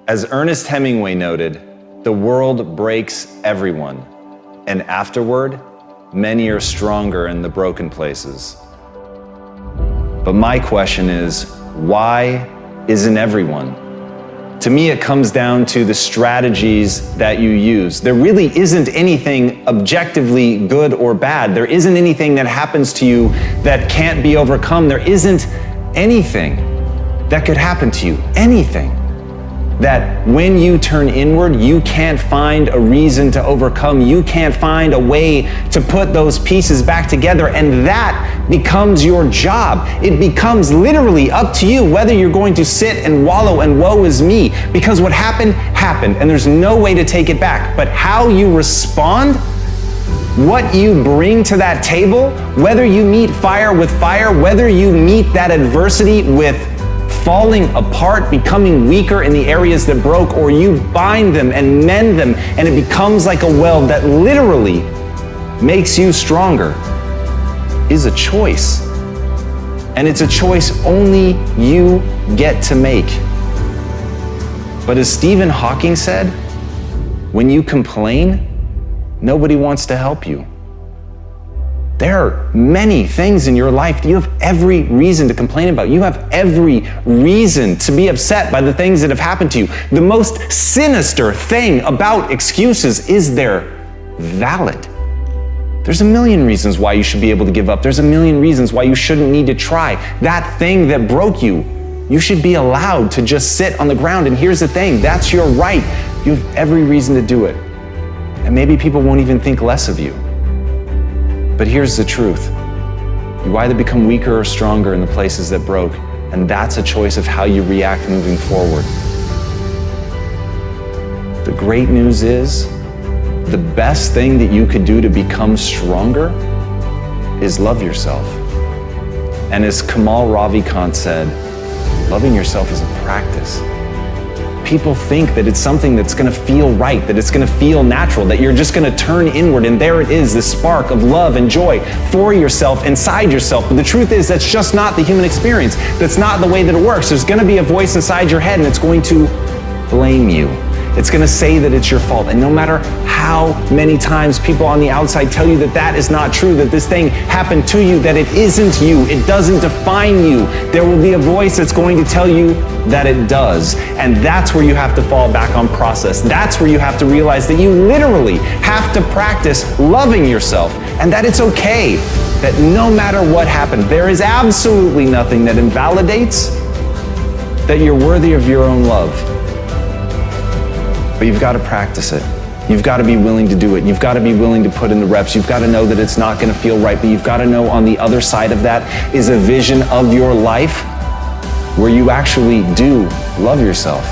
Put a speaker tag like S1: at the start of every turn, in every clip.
S1: As Ernest Hemingway noted, the world breaks everyone, and afterward, many are stronger in the broken places. But my question is, why isn't everyone? To me, it comes down to the strategies that you use. There really isn't anything objectively good or bad. There isn't anything that happens to you that can't be overcome. There isn't anything that could happen to you, anything that when you turn inward, you can't find a reason to overcome. You can't find a way to put those pieces back together, and that becomes your job. It becomes literally up to you whether you're going to sit and wallow and woe is me, because what happened, happened, and there's no way to take it back. But how you respond, what you bring to that table, whether you meet fire with fire, whether you meet that adversity with falling apart, becoming weaker in the areas that broke, or you bind them and mend them, and it becomes like a weld that literally makes you stronger, is a choice. And it's a choice only you get to make. But as Stephen Hawking said, when you complain, nobody wants to help you. There are many things in your life that you have every reason to complain about. You have every reason to be upset by the things that have happened to you. The most sinister thing about excuses is they're valid. There's a million reasons why you should be able to give up. There's a million reasons why you shouldn't need to try. That thing that broke you, you should be allowed to just sit on the ground. And here's the thing, that's your right. You have every reason to do it. And maybe people won't even think less of you. But here's the truth. You either become weaker or stronger in the places that broke, and that's a choice of how you react moving forward. The great news is, the best thing that you could do to become stronger is love yourself. And as Kamal Ravikant said, loving yourself is a practice. People think that it's something that's gonna feel right, that it's gonna feel natural, that you're just gonna turn inward and there it is, this spark of love and joy for yourself, inside yourself. But the truth is, that's just not the human experience. That's not the way that it works. There's gonna be a voice inside your head and it's going to blame you. It's gonna say that it's your fault. And no matter how many times people on the outside tell you that that is not true, that this thing happened to you, that it isn't you, it doesn't define you, there will be a voice that's going to tell you that it does. And that's where you have to fall back on process. That's where you have to realize that you literally have to practice loving yourself, and that it's okay, that no matter what happened, there is absolutely nothing that invalidates that you're worthy of your own love. But you've got to practice it. You've got to be willing to do it. You've got to be willing to put in the reps. You've got to know that it's not going to feel right, but you've got to know on the other side of that is a vision of your life where you actually do love yourself.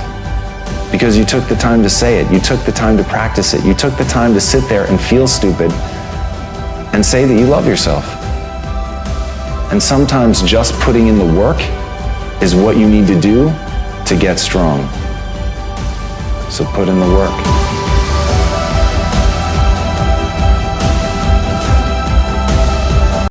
S1: Because you took the time to say it. You took the time to practice it. You took the time to sit there and feel stupid and say that you love yourself. And sometimes just putting in the work is what you need to do to get strong. So put in the work.